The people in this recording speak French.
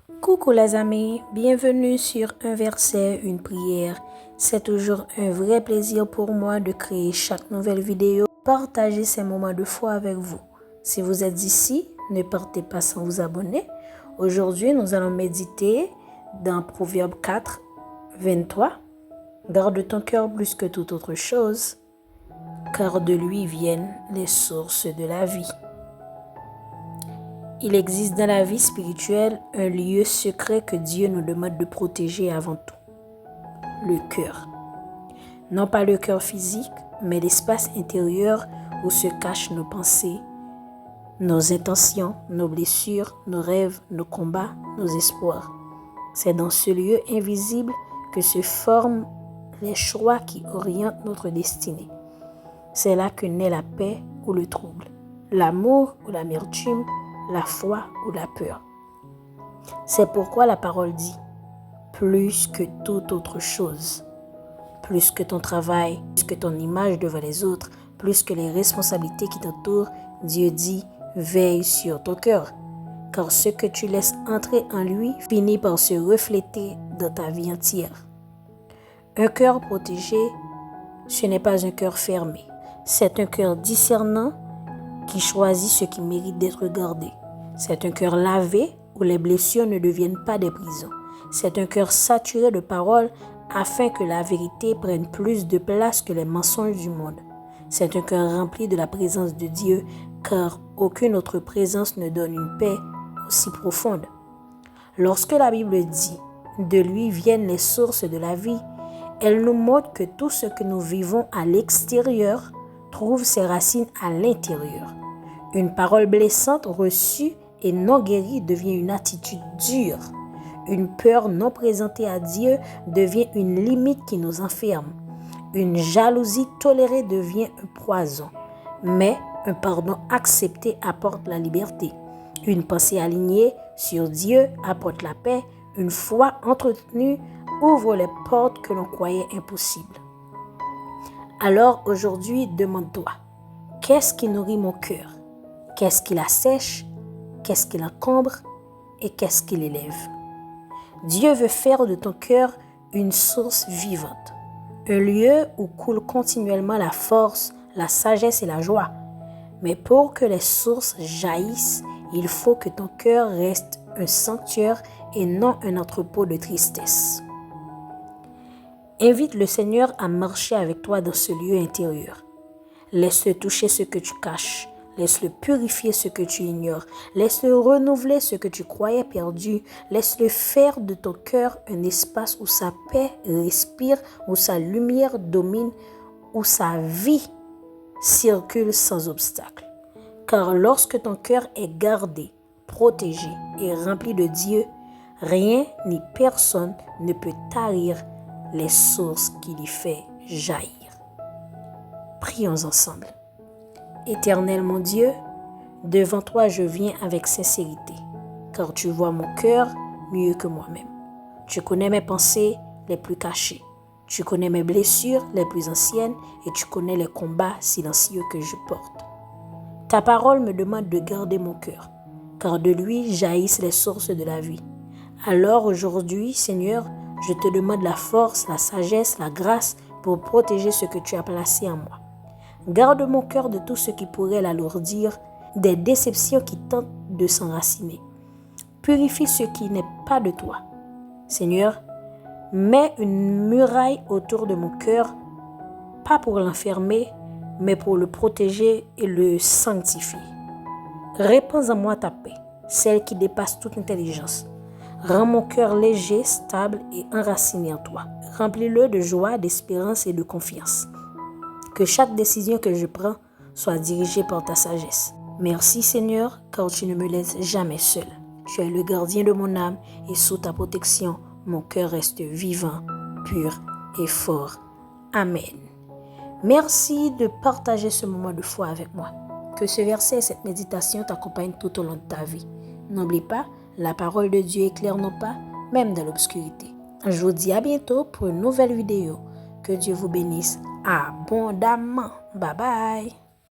Coucou les amis, bienvenue sur un verset, une prière. C'est toujours un vrai plaisir pour moi de créer chaque nouvelle vidéo, partager ces moments de foi avec vous. Si vous êtes ici, ne partez pas sans vous abonner. Aujourd'hui, nous allons méditer dans Proverbe 4, 23. Garde ton cœur plus que toute autre chose, car de lui viennent les sources de la vie. Il existe dans la vie spirituelle un lieu secret que Dieu nous demande de protéger avant tout, le cœur. Non pas le cœur physique, mais l'espace intérieur où se cachent nos pensées, nos intentions, nos blessures, nos rêves, nos combats, nos espoirs. C'est dans ce lieu invisible que se forment les choix qui orientent notre destinée. C'est là que naît la paix ou le trouble, l'amour ou l'amertume, la foi ou la peur. C'est pourquoi la parole dit, plus que toute autre chose, plus que ton travail, plus que ton image devant les autres, plus que les responsabilités qui t'entourent, Dieu dit, veille sur ton cœur, car ce que tu laisses entrer en lui finit par se refléter dans ta vie entière. Un cœur protégé, ce n'est pas un cœur fermé, c'est un cœur discernant qui choisit ce qui mérite d'être gardé. C'est un cœur lavé où les blessures ne deviennent pas des prisons. C'est un cœur saturé de paroles afin que la vérité prenne plus de place que les mensonges du monde. C'est un cœur rempli de la présence de Dieu, car aucune autre présence ne donne une paix aussi profonde. Lorsque la Bible dit « de lui viennent les sources de la vie », elle nous montre que tout ce que nous vivons à l'extérieur trouve ses racines à l'intérieur. Une parole blessante reçue et non guérie devient une attitude dure. Une peur non présentée à Dieu devient une limite qui nous enferme. Une jalousie tolérée devient un poison. Mais un pardon accepté apporte la liberté. Une pensée alignée sur Dieu apporte la paix. Une foi entretenue ouvre les portes que l'on croyait impossibles. Alors aujourd'hui, demande-toi, qu'est-ce qui nourrit mon cœur? Qu'est-ce qui l'assèche? Qu'est-ce qui l'encombre? Et qu'est-ce qui l'élève? Dieu veut faire de ton cœur une source vivante, un lieu où coule continuellement la force, la sagesse et la joie. Mais pour que les sources jaillissent, il faut que ton cœur reste un sanctuaire et non un entrepôt de tristesse. Invite le Seigneur à marcher avec toi dans ce lieu intérieur. Laisse-le toucher ce que tu caches. Laisse-le purifier ce que tu ignores. Laisse-le renouveler ce que tu croyais perdu. Laisse-le faire de ton cœur un espace où sa paix respire, où sa lumière domine, où sa vie circule sans obstacle. Car lorsque ton cœur est gardé, protégé et rempli de Dieu, rien ni personne ne peut tarir les sources qu'il y fait jaillir. Prions ensemble. Éternel mon Dieu, devant toi je viens avec sincérité, car tu vois mon cœur mieux que moi-même. Tu connais mes pensées les plus cachées, tu connais mes blessures les plus anciennes et tu connais les combats silencieux que je porte. Ta parole me demande de garder mon cœur, car de lui jaillissent les sources de la vie. Alors aujourd'hui, Seigneur, je te demande la force, la sagesse, la grâce pour protéger ce que tu as placé en moi. Garde mon cœur de tout ce qui pourrait l'alourdir, des déceptions qui tentent de s'enraciner. Purifie ce qui n'est pas de toi. Seigneur, mets une muraille autour de mon cœur, pas pour l'enfermer, mais pour le protéger et le sanctifier. Répands en moi ta paix, celle qui dépasse toute intelligence. Rends mon cœur léger, stable et enraciné en toi. Remplis-le de joie, d'espérance et de confiance. Que chaque décision que je prends soit dirigée par ta sagesse. Merci Seigneur, car tu ne me laisses jamais seul. Tu es le gardien de mon âme et sous ta protection, mon cœur reste vivant, pur et fort. Amen. Merci de partager ce moment de foi avec moi. Que ce verset et cette méditation t'accompagnent tout au long de ta vie. N'oublie pas, la parole de Dieu éclaire nos pas, même dans l'obscurité. Je vous dis à bientôt pour une nouvelle vidéo. Que Dieu vous bénisse abondamment. Bye bye.